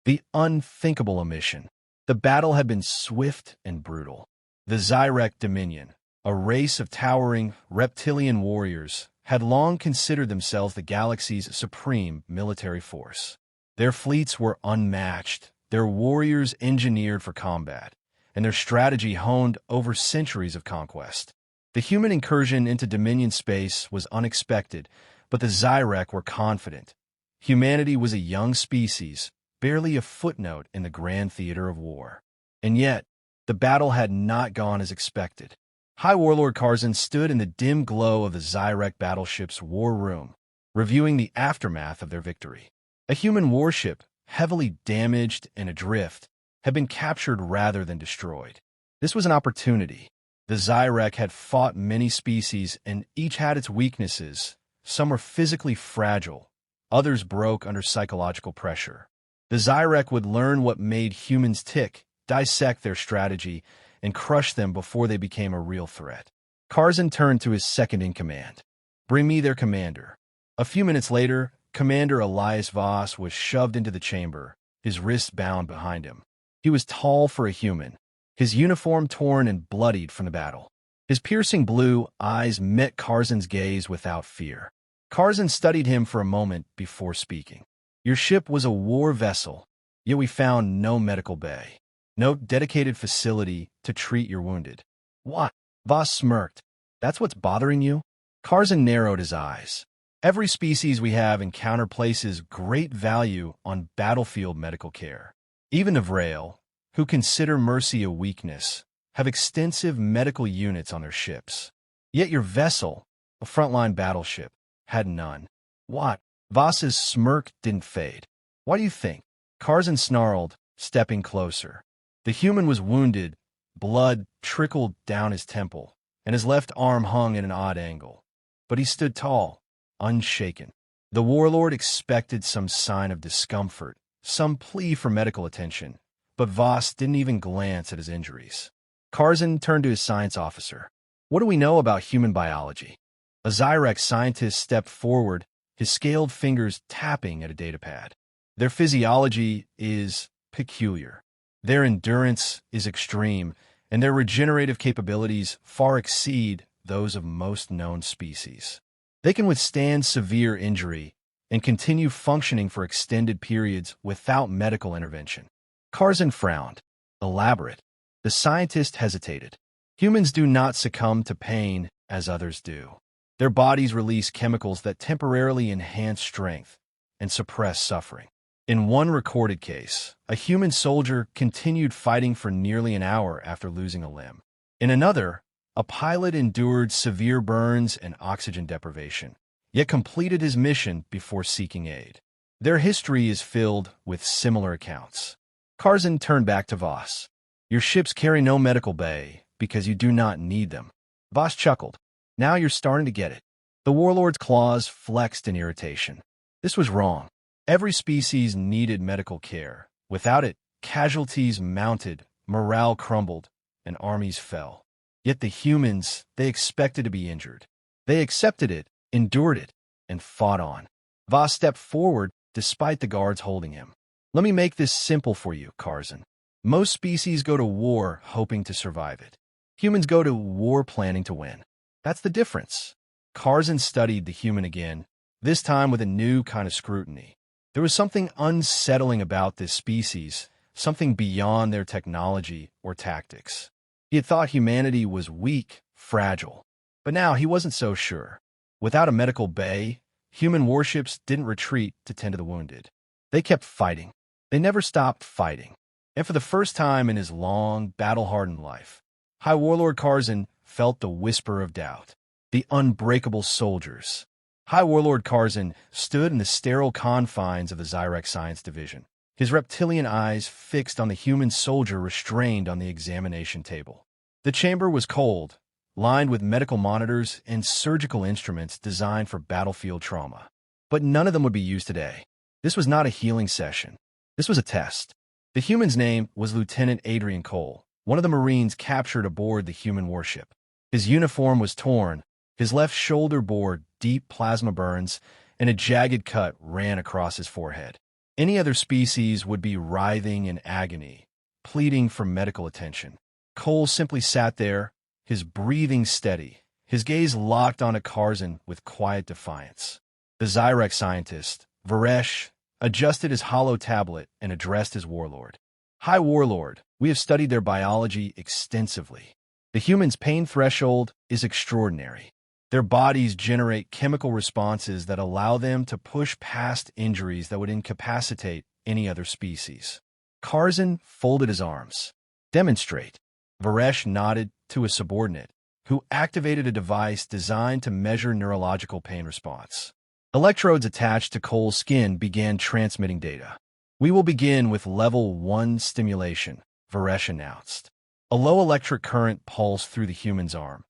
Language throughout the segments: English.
The unthinkable omission. The battle had been swift and brutal. The Zyrek Dominion, a race of towering reptilian warriors, had long considered themselves the galaxy's supreme military force. Their fleets were unmatched, their warriors engineered for combat, and their strategy honed over centuries of conquest. The human incursion into Dominion space was unexpected, but the Zyrek were confident. Humanity was a young species, barely a footnote in the grand theater of war. And yet, the battle had not gone as expected. High Warlord Karzan stood in the dim glow of the Zyrek battleship's war room, reviewing the aftermath of their victory. A human warship, heavily damaged and adrift, had been captured rather than destroyed. This was an opportunity. The Zyrek had fought many species, and each had its weaknesses. Some were physically fragile, others broke under psychological pressure. The Zyrek would learn what made humans tick, dissect their strategy, and crush them before they became a real threat. Karzan turned to his second-in-command. "Bring me their commander." A few minutes later, Commander Elias Voss was shoved into the chamber, his wrists bound behind him. He was tall for a human, his uniform torn and bloodied from the battle. His piercing blue eyes met Karzan's gaze without fear. Karzan studied him for a moment before speaking. "Your ship was a war vessel, yet we found no medical bay, no dedicated facility to treat your wounded." "What?" Voss smirked. "That's what's bothering you?" Karzan narrowed his eyes. "Every species we have encountered places great value on battlefield medical care. Even the Vrail, who consider mercy a weakness, have extensive medical units on their ships. Yet your vessel, a frontline battleship, had none." "What?" Voss's smirk didn't fade. "Why do you think?" Karzan snarled, stepping closer. The human was wounded, blood trickled down his temple, and his left arm hung at an odd angle. But he stood tall, unshaken. The warlord expected some sign of discomfort, some plea for medical attention, but Voss didn't even glance at his injuries. Karzan turned to his science officer. "What do we know about human biology?" A Zyrek scientist stepped forward, his scaled fingers tapping at a datapad. "Their physiology is peculiar. Their endurance is extreme, and their regenerative capabilities far exceed those of most known species. They can withstand severe injury and continue functioning for extended periods without medical intervention." Karzan frowned. "Elaborate." The scientist hesitated. "Humans do not succumb to pain as others do. Their bodies release chemicals that temporarily enhance strength and suppress suffering. In one recorded case, a human soldier continued fighting for nearly an hour after losing a limb. In another, a pilot endured severe burns and oxygen deprivation, yet completed his mission before seeking aid. Their history is filled with similar accounts." Karzan turned back to Voss. "Your ships carry no medical bay because you do not need them." Voss chuckled. "Now you're starting to get it." The warlord's claws flexed in irritation. This was wrong. Every species needed medical care. Without it, casualties mounted, morale crumbled, and armies fell. Yet the humans, they expected to be injured. They accepted it, endured it, and fought on. Voss stepped forward despite the guards holding him. "Let me make this simple for you, Karzan. Most species go to war hoping to survive it. Humans go to war planning to win. That's the difference." Karzan studied the human again, this time with a new kind of scrutiny. There was something unsettling about this species, something beyond their technology or tactics. He had thought humanity was weak, fragile, but now he wasn't so sure. Without a medical bay, human warships didn't retreat to tend to the wounded. They kept fighting. They never stopped fighting. And for the first time in his long, battle-hardened life, High Warlord Karzan felt the whisper of doubt. The unbreakable soldiers. High Warlord Karzan stood in the sterile confines of the Zyrek Science Division, his reptilian eyes fixed on the human soldier restrained on the examination table. The chamber was cold, lined with medical monitors and surgical instruments designed for battlefield trauma. But none of them would be used today. This was not a healing session. This was a test. The human's name was Lieutenant Adrian Cole, one of the Marines captured aboard the human warship. His uniform was torn, his left shoulder bore deep plasma burns, and a jagged cut ran across his forehead. Any other species would be writhing in agony, pleading for medical attention. Cole simply sat there, his breathing steady, his gaze locked onto Karzan with quiet defiance. The Zyrek scientist, Varesh, adjusted his hollow tablet and addressed his warlord. High Warlord, we have studied their biology extensively. The human's pain threshold is extraordinary. Their bodies generate chemical responses that allow them to push past injuries that would incapacitate any other species. Karzan folded his arms. Demonstrate. Varesh nodded to his subordinate, who activated a device designed to measure neurological pain response. Electrodes attached to Cole's skin began transmitting data. We will begin with level 1 stimulation, Varesh announced. A low electric current pulsed through the human's arm.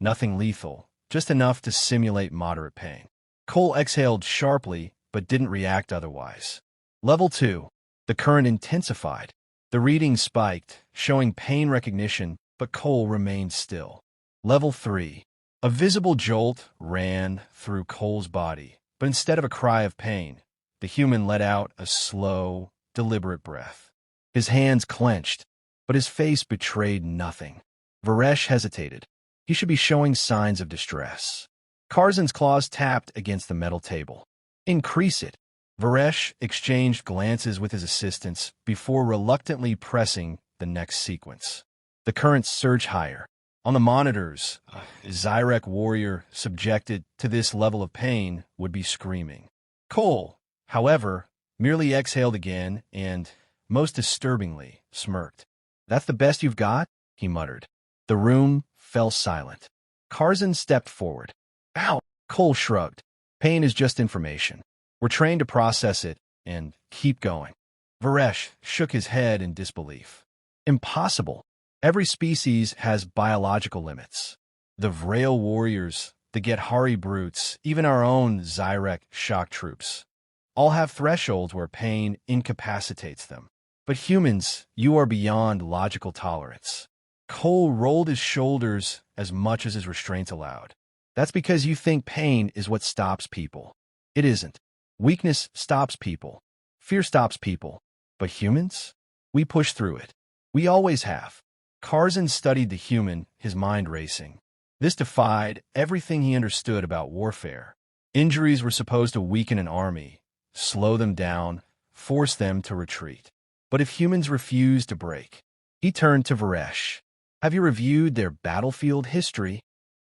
Nothing lethal, just enough to simulate moderate pain. Cole exhaled sharply, but didn't react otherwise. Level 2. The current intensified. The reading spiked, showing pain recognition, but Cole remained still. Level 3. A visible jolt ran through Cole's body, but instead of a cry of pain, the human let out a slow, deliberate breath. His hands clenched, but his face betrayed nothing. Varesh hesitated. He should be showing signs of distress. Karzan's claws tapped against the metal table. Increase it. Varesh exchanged glances with his assistants before reluctantly pressing the next sequence. The current surged higher. On the monitors, a Zyrek warrior subjected to this level of pain would be screaming. Cole, however, merely exhaled again and, most disturbingly, smirked. That's the best you've got? He muttered. The room fell silent. Karzan stepped forward. Ow! Cole shrugged. Pain is just information. We're trained to process it and keep going. Varesh shook his head in disbelief. Impossible. Every species has biological limits. The Vrail warriors, the Gethari brutes, even our own Zyrek shock troops, all have thresholds where pain incapacitates them. But humans, you are beyond logical tolerance. Cole rolled his shoulders as much as his restraints allowed. That's because you think pain is what stops people. It isn't. Weakness stops people. Fear stops people. But humans? We push through it. We always have. Karzan studied the human, his mind racing. This defied everything he understood about warfare. Injuries were supposed to weaken an army, slow them down, force them to retreat. But if humans refused to break, he turned to Varesh. Have you reviewed their battlefield history?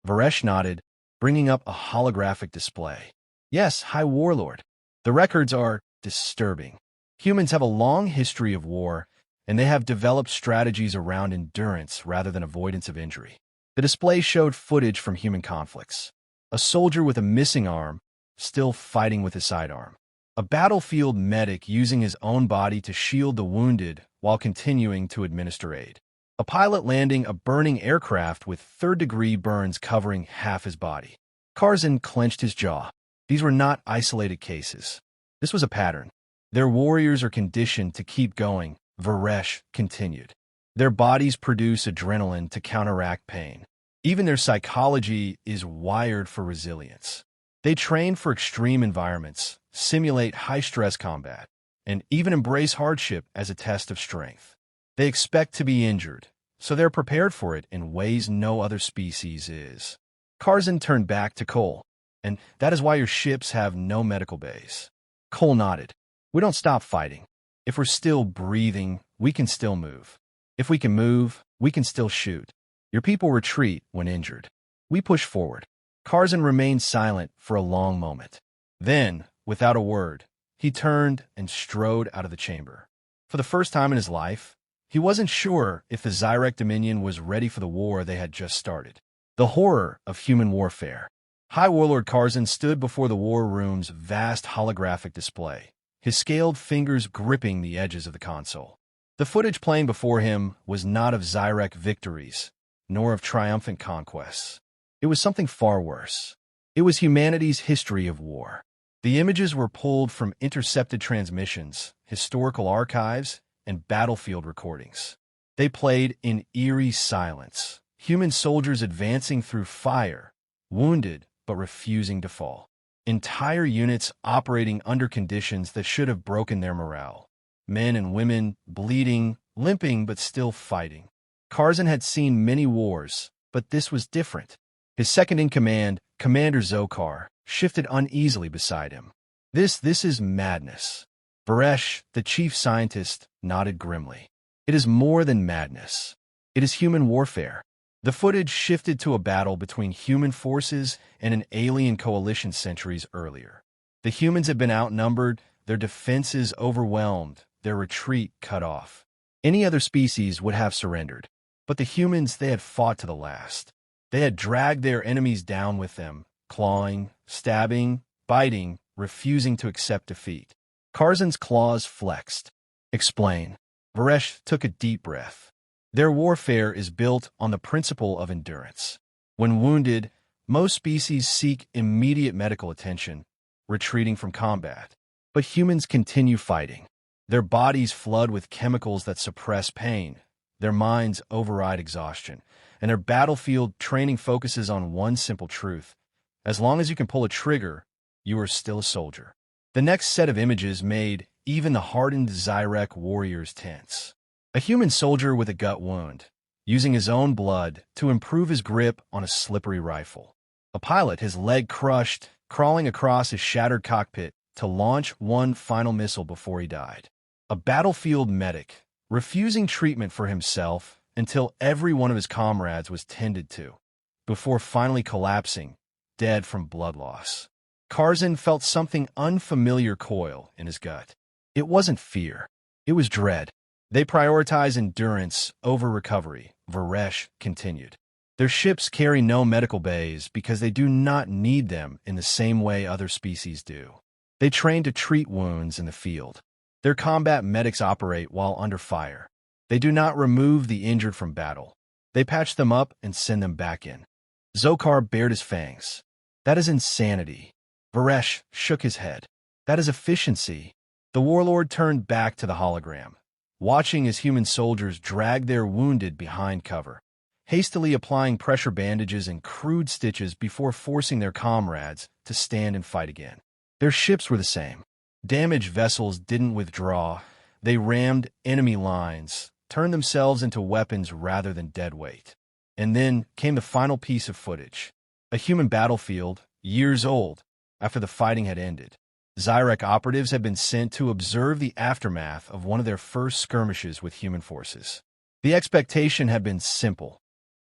Varesh nodded, bringing up a holographic display. Yes, High Warlord. The records are disturbing. Humans have a long history of war, and they have developed strategies around endurance rather than avoidance of injury. The display showed footage from human conflicts. A soldier with a missing arm, still fighting with his sidearm. A battlefield medic using his own body to shield the wounded while continuing to administer aid. A pilot landing a burning aircraft with third-degree burns covering half his body. Karzan clenched his jaw. These were not isolated cases. This was a pattern. Their warriors are conditioned to keep going, Varesh continued. Their bodies produce adrenaline to counteract pain. Even their psychology is wired for resilience. They train for extreme environments, simulate high-stress combat, and even embrace hardship as a test of strength. They expect to be injured, so they're prepared for it in ways no other species is. Karzan turned back to Cole. And that is why your ships have no medical bays. Cole nodded. We don't stop fighting. If we're still breathing, we can still move. If we can move, we can still shoot. Your people retreat when injured. We push forward. Karzan remained silent for a long moment. Then, without a word, he turned and strode out of the chamber. For the first time in his life, he wasn't sure if the Zyrek Dominion was ready for the war they had just started. The horror of human warfare. High Warlord Karzan stood before the war room's vast holographic display, his scaled fingers gripping the edges of the console. The footage playing before him was not of Zyrek victories, nor of triumphant conquests. It was something far worse. It was humanity's history of war. The images were pulled from intercepted transmissions, historical archives, and battlefield recordings. They played in eerie silence, human soldiers advancing through fire, wounded but refusing to fall. entire units operating under conditions that should have broken their morale. Men and women, bleeding, limping, but still fighting. Karzan had seen many wars, but this was different. His second-in-command, Commander Zokar, shifted uneasily beside him. This is madness. Varesh, the chief scientist, nodded grimly. It is more than madness. It is human warfare. The footage shifted to a battle between human forces and an alien coalition centuries earlier. The humans had been outnumbered, their defenses overwhelmed, their retreat cut off. Any other species would have surrendered, but the humans, they had fought to the last. They had dragged their enemies down with them, clawing, stabbing, biting, refusing to accept defeat. Karzan's claws flexed. Explain. Varesh took a deep breath. Their warfare is built on the principle of endurance. When wounded, most species seek immediate medical attention, retreating from combat. But humans continue fighting. Their bodies flood with chemicals that suppress pain. Their minds override exhaustion. And their battlefield training focuses on one simple truth. As long as you can pull a trigger, you are still a soldier. The next set of images made even the hardened Zyrek warriors tense. A human soldier with a gut wound, using his own blood to improve his grip on a slippery rifle. A pilot, his leg crushed, crawling across his shattered cockpit to launch one final missile before he died. A battlefield medic, refusing treatment for himself until every one of his comrades was tended to, before finally collapsing, dead from blood loss. Karzan felt something unfamiliar coil in his gut. It wasn't fear. It was dread. They prioritize endurance over recovery, Varesh continued. Their ships carry no medical bays because they do not need them in the same way other species do. They train to treat wounds in the field. Their combat medics operate while under fire. They do not remove the injured from battle. They patch them up and send them back in. Zokar bared his fangs. That is insanity. Varesh shook his head. That is efficiency. The warlord turned back to the hologram, watching as human soldiers dragged their wounded behind cover, hastily applying pressure bandages and crude stitches before forcing their comrades to stand and fight again. Their ships were the same. Damaged vessels didn't withdraw. They rammed enemy lines, turned themselves into weapons rather than deadweight. And then came the final piece of footage. A human battlefield, years old, after the fighting had ended. Zyrek operatives had been sent to observe the aftermath of one of their first skirmishes with human forces. The expectation had been simple.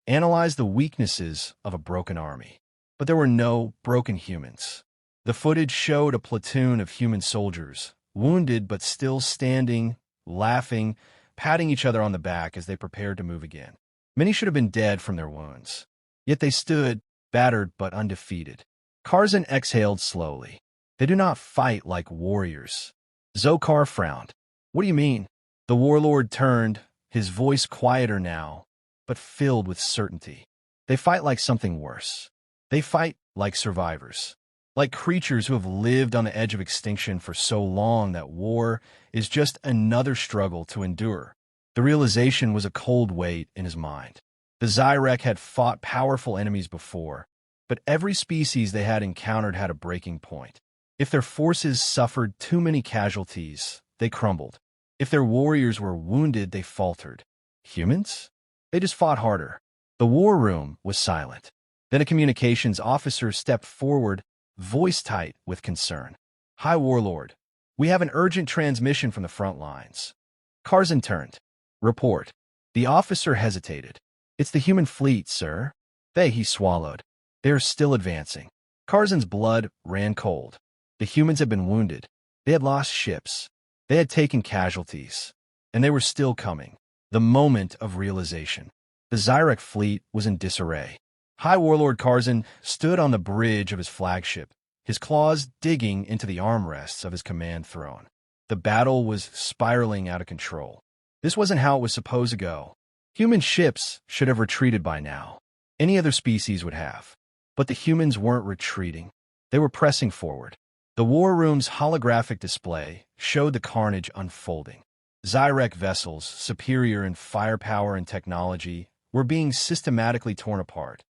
Analyze the weaknesses of a broken army. But there were no broken humans. The footage showed a platoon of human soldiers, wounded but still standing, laughing, patting each other on the back as they prepared to move again. Many should have been dead from their wounds. Yet they stood, battered but undefeated. Karzan exhaled slowly. They do not fight like warriors. Zokar frowned. What do you mean? The warlord turned, his voice quieter now, but filled with certainty. They fight like something worse. They fight like survivors. Like creatures who have lived on the edge of extinction for so long that war is just another struggle to endure. The realization was a cold weight in his mind. The Zyrek had fought powerful enemies before, but every species they had encountered had a breaking point. If their forces suffered too many casualties, they crumbled. If their warriors were wounded, they faltered. Humans? They just fought harder. The war room was silent. Then a communications officer stepped forward, voice tight with concern. Hi, Warlord. We have an urgent transmission from the front lines. Karzan turned. Report. The officer hesitated. It's the human fleet, sir. He swallowed. They are still advancing. Karzan's blood ran cold. The humans had been wounded. They had lost ships. They had taken casualties. And they were still coming. The moment of realization. The Zyrek fleet was in disarray. High Warlord Karzan stood on the bridge of his flagship, his claws digging into the armrests of his command throne. The battle was spiraling out of control. This wasn't how it was supposed to go. Human ships should have retreated by now. Any other species would have. But the humans weren't retreating. They were pressing forward. The war room's holographic display showed the carnage unfolding. Zyrek vessels, superior in firepower and technology, were being systematically torn apart.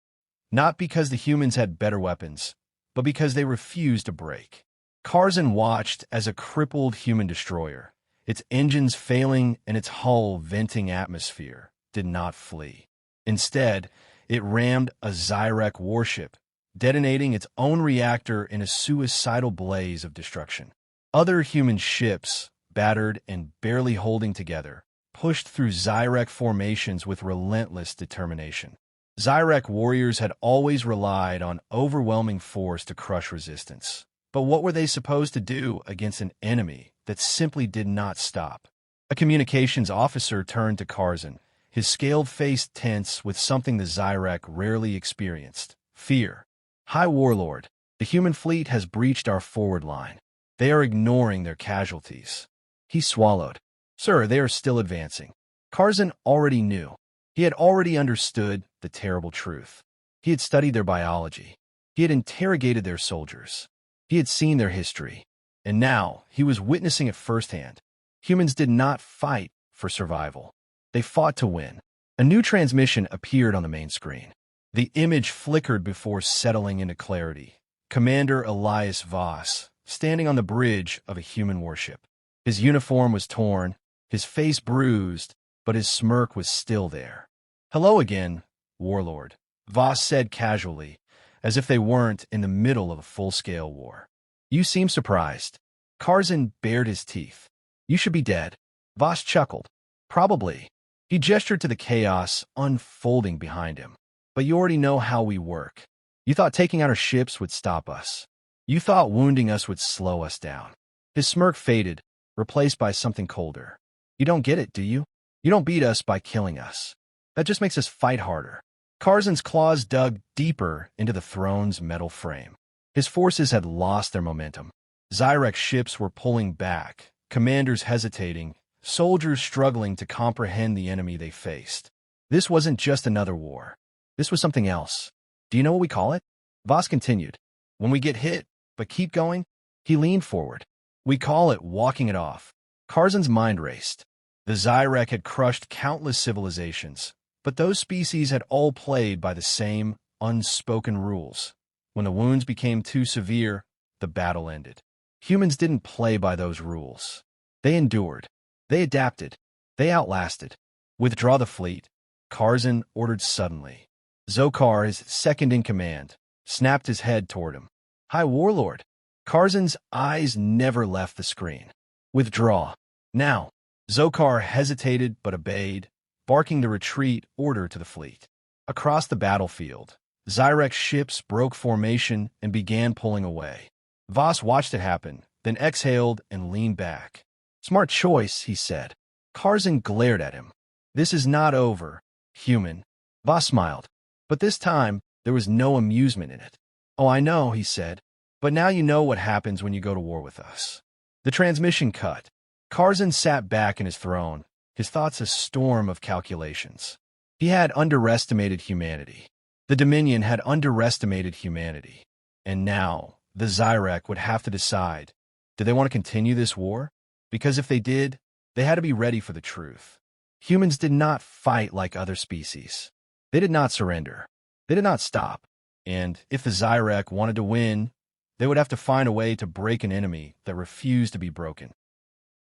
Not because the humans had better weapons, but because they refused to break. Karzan watched as a crippled human destroyer, its engines failing and its hull venting atmosphere, did not flee. Instead, it rammed a Zyrek warship, detonating its own reactor in a suicidal blaze of destruction. Other human ships, battered and barely holding together, pushed through Zyrek formations with relentless determination. Zyrek warriors had always relied on overwhelming force to crush resistance. But what were they supposed to do against an enemy that simply did not stop? A communications officer turned to Karzan, his scaled face tense with something the Zyrek rarely experienced: fear. "High Warlord, the human fleet has breached our forward line. They are ignoring their casualties." He swallowed. "Sir, they are still advancing." Karzan already knew. He had already understood the terrible truth. He had studied their biology. He had interrogated their soldiers. He had seen their history. And now he was witnessing it firsthand. Humans did not fight for survival. They fought to win. A new transmission appeared on the main screen. The image flickered before settling into clarity. Commander Elias Voss, standing on the bridge of a human warship. His uniform was torn, his face bruised, but his smirk was still there. "Hello again, Warlord," Voss said casually, as if they weren't in the middle of a full-scale war. "You seem surprised." Karzan bared his teeth. "You should be dead." Voss chuckled. "Probably." He gestured to the chaos unfolding behind him. "But you already know how we work. You thought taking out our ships would stop us. You thought wounding us would slow us down." His smirk faded, replaced by something colder. "You don't get it, do you? You don't beat us by killing us. That just makes us fight harder." Karzan's claws dug deeper into the throne's metal frame. His forces had lost their momentum. Zyrek ships were pulling back, commanders hesitating, soldiers struggling to comprehend the enemy they faced. This wasn't just another war. This was something else. "Do you know what we call it?" Voss continued. "When we get hit, but keep going?" He leaned forward. "We call it walking it off." Karzan's mind raced. The Zyrek had crushed countless civilizations, but those species had all played by the same unspoken rules. When the wounds became too severe, the battle ended. Humans didn't play by those rules. They endured. They adapted. They outlasted. "Withdraw the fleet," Karzan ordered suddenly. Zokar, his second-in-command, snapped his head toward him. "High Warlord." Karzan's eyes never left the screen. "Withdraw. Now." Zokar hesitated but obeyed, barking the retreat order to the fleet. Across the battlefield, Zyrek ships broke formation and began pulling away. Voss watched it happen, then exhaled and leaned back. "Smart choice," he said. Karzan glared at him. "This is not over, human." Voss smiled. But this time, there was no amusement in it. "Oh, I know," he said. "But now you know what happens when you go to war with us." The transmission cut. Karzan sat back in his throne, his thoughts a storm of calculations. He had underestimated humanity. The Dominion had underestimated humanity. And now, the Zyrek would have to decide, did they want to continue this war? Because if they did, they had to be ready for the truth. Humans did not fight like other species. They did not surrender. They did not stop. And if the Zyrek wanted to win, they would have to find a way to break an enemy that refused to be broken.